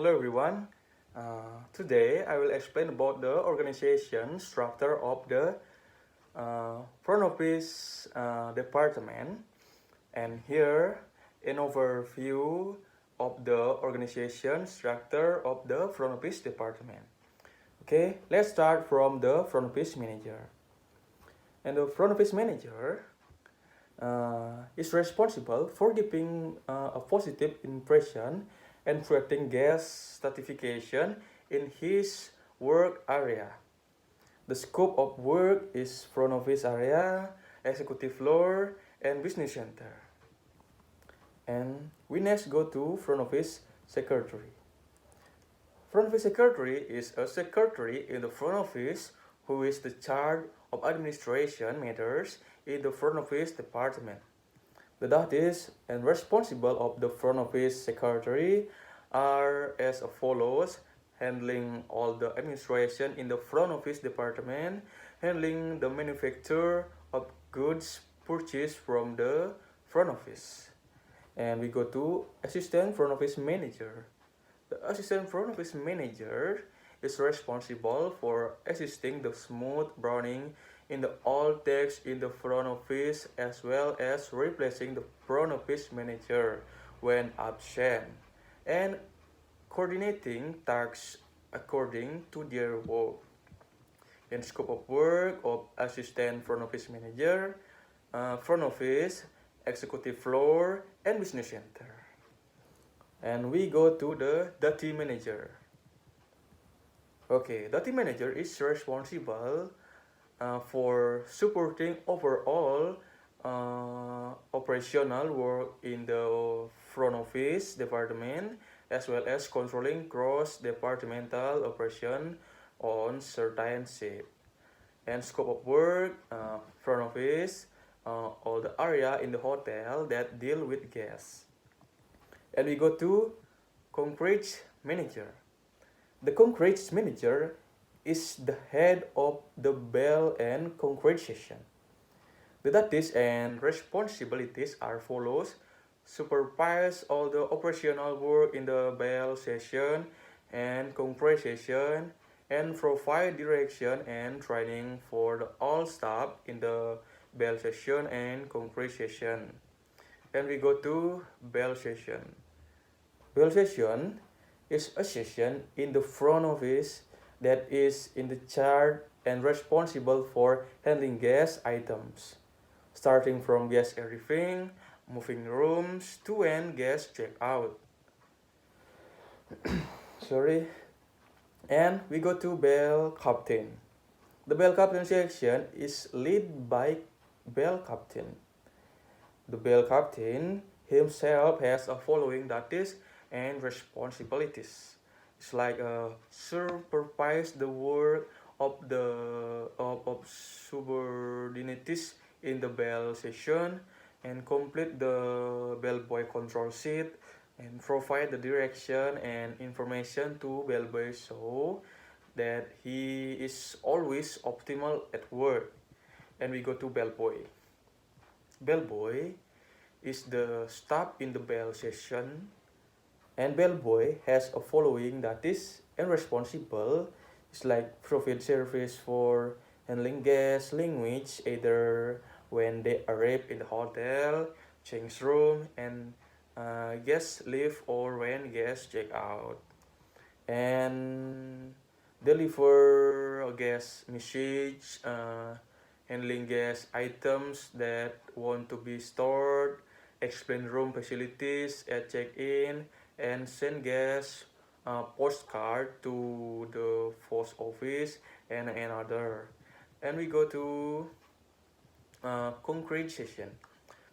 Hello everyone. Today I will explain about the organization structure of the front office department, and here an overview of the organization structure of the front office department. Okay, let's start from the front office manager. And the front office manager is responsible for giving a positive impression and creating guest satisfaction in his work area. The scope of work is front office area, executive floor, and business center. And we next go to front office secretary. Front office secretary is a secretary in the front office who is the charge of administration matters in the front office department. The duties and responsible of the front office secretary are as follows: handling all the administration in the front office department, handling the manufacture of goods purchased from the front office. And we go to assistant front office manager. The assistant front office manager is responsible for assisting the smooth running in the all tasks in the front office, as well as replacing the front office manager when absent, and coordinating tasks according to their work. In scope of work of assistant front office manager, front office, executive floor, and business center. And we go to the duty manager. Okay, duty manager is responsible for supporting overall operational work in the front office department, as well as controlling cross-departmental operation on certain shift. And scope of work, front office, all the area in the hotel that deal with guests. And we go to concrete manager. The concrete manager is the head of the bell and concrete section. The duties and responsibilities are follows: supervise all the operational work in the bell session and concrete session, and provide direction and training for the all staff in the bell session and concrete session. And we go to bell session. Bell session is a session in the front office that is in the charge and responsible for handling guest items, starting from guest arriving, moving rooms to when guests check out. Sorry. And we go to bell captain. The bell captain section is led by bell captain. The bell captain himself has a following duties and responsibilities. It's like supervise the work of the of subordinates in the bell session, and complete the bellboy control sheet, and provide the direction and information to bellboy so that he is always optimal at work. And we go to bellboy. Bellboy is the staff in the bell session, and bellboy has a following that is and responsible. It's like provide service for handling guest language either when they arrive in the hotel, change room, and guests leave, or when guests check out, and deliver a guest message, handling guest items that want to be stored, explain room facilities at check-in, and send guests postcard to the post office, and another. And we go to concrete session.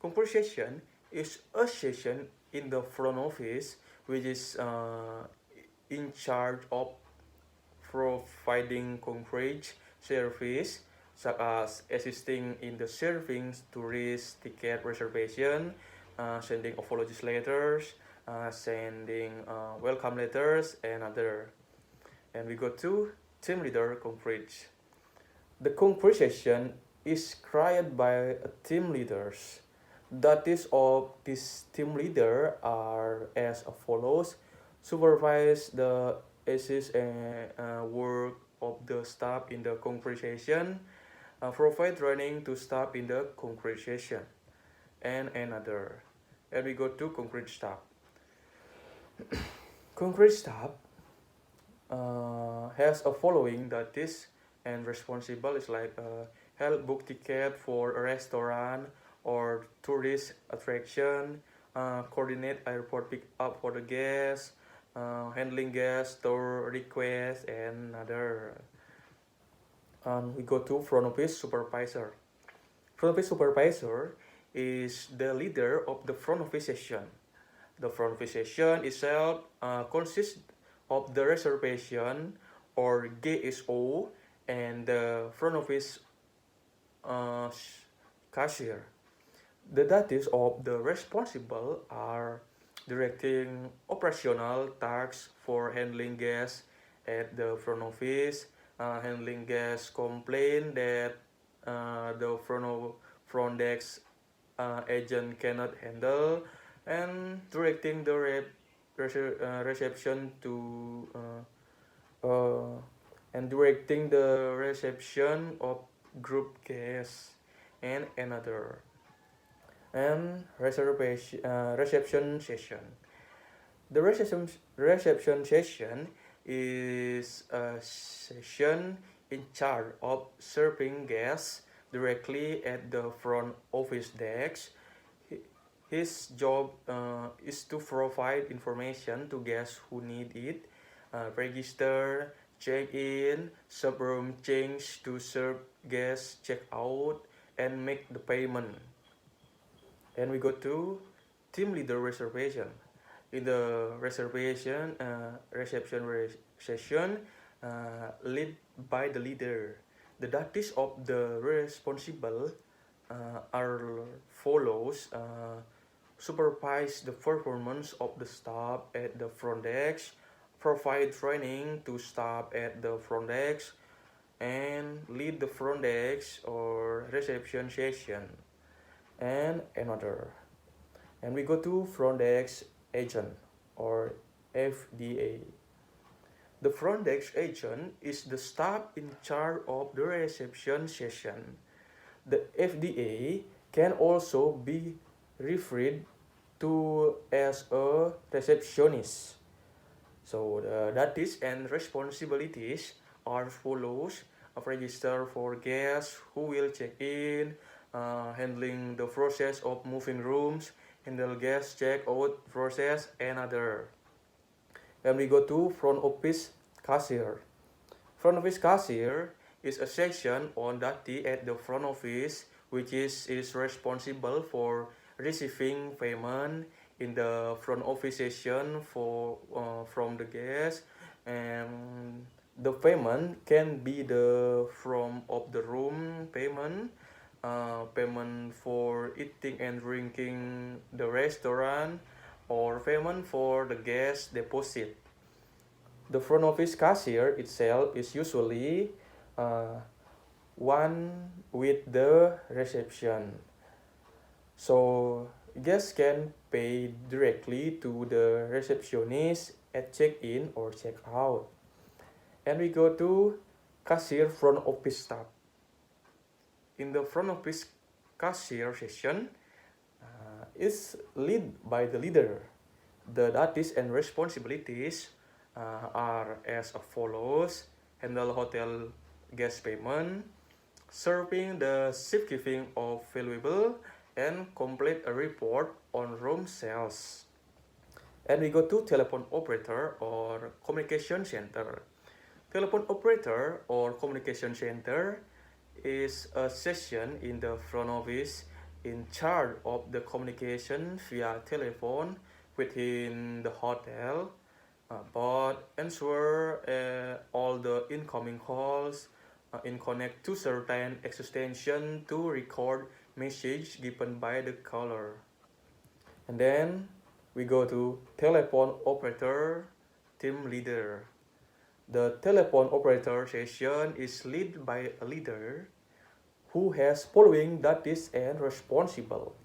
Concrete session is a session in the front office which is in charge of providing concrete service, such as assisting in the serving tourist ticket reservation, sending apology letters, sending welcome letters, and other. And we go to team leader concrete. The concrete session is created by team leaders. Duties of this team leader are as follows: supervise the assist and work of the staff in the conversation, provide training to staff in the conversation, and another. And we go to concrete staff. Concrete staff has a following that is and responsible is like help book ticket for a restaurant or tourist attraction, coordinate airport pick up for the guests, handling guest store requests and other. And we go to front office supervisor. Front office supervisor is the leader of the front office session. The front office session itself consists of the reservation or GSO and the front office uh, cashier. The duties of the responsible are directing operational tasks for handling guests at the front office, handling guest complaint that the front desk agent cannot handle, and directing the reception to and directing the reception of group guests and another and reception session. The reception session is a session in charge of serving guests directly at the front office desk. His job is to provide information to guests who need it, register, check in, serve room change to serve guests, check out, and make the payment. And we go to team leader reservation. In the reception session, led by the leader. The duties of the responsible are follows: supervise the performance of the staff at the front desk, provide training to staff at the front desk, and lead the front desk or reception session and another. And we go to front desk agent or FDA. The front desk agent is the staff in charge of the reception session. The FDA can also be referred to as a receptionist. So the duties and responsibilities are follows: register for guests who will check in, handling the process of moving rooms, handle guest check out process and other. Then we go to front office cashier. Front office cashier is a section on duty at the front office which is responsible for receiving payment in the front office session from the guest, and the payment can be the from of the room payment, payment for eating and drinking the restaurant, or payment for the guest deposit. The front office cashier itself is usually uh, one with the reception. So guests can pay directly to the receptionist at check-in or check-out. And we go to cashier front office staff. In the front office cashier session is led by the leader. The duties and responsibilities are as follows: handle hotel guest payment, serving the shift giving of valuable, and complete a report on room sales. And we go to telephone operator or communication center. Telephone operator or communication center is a section in the front office in charge of the communication via telephone within the hotel, but answer all the incoming calls, in connect to certain extension to record message given by the caller. And then we go to telephone operator team leader. The telephone operator session is led by a leader who has following duties and responsible.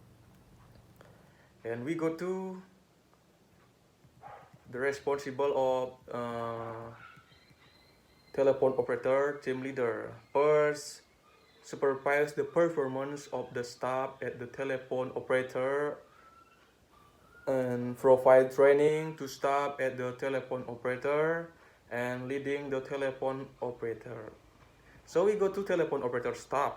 And we go to the responsible of telephone operator team leader. First, supervise the performance of the staff at the telephone operator and provide training to staff at the telephone operator and leading the telephone operator. So we go to telephone operator staff.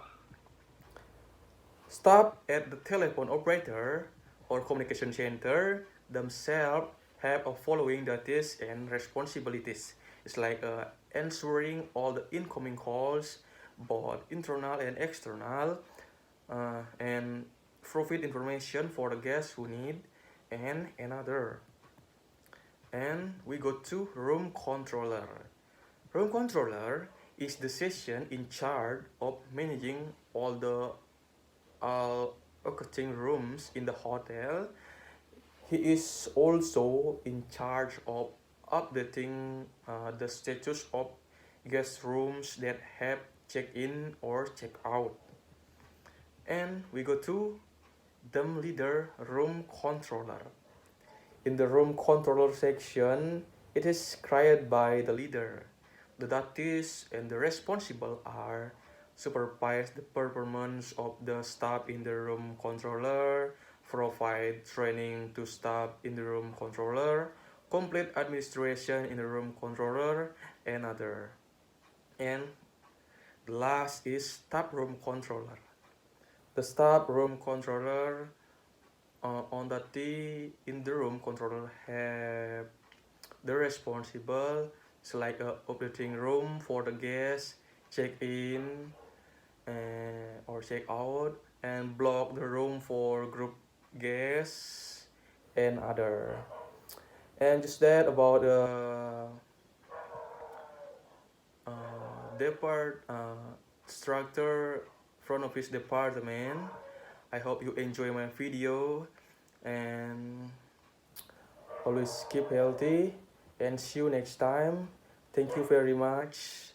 Staff at the telephone operator or communication center themselves have a following duties and responsibilities. It's like answering all the incoming calls, both internal and external, and provide information for the guests who need, and another. And we go to room controller. Room controller is the section in charge of managing all occurring rooms in the hotel. He is also in charge of updating the status of guest rooms that have check-in or check-out. And we go to DEM leader room controller. In the room controller section, it is created by the leader. The duties and the responsible are supervise the performance of the staff in the room controller, provide training to staff in the room controller, complete administration in the room controller, and other. And the last is staff room controller. The staff room controller on the T in the room controller have the responsible. It's like a operating room for the guests, check in or check out, and block the room for group guests and other. And just that about depart structure front office department. I hope you enjoy my video and always keep healthy and see you next time. Thank you very much.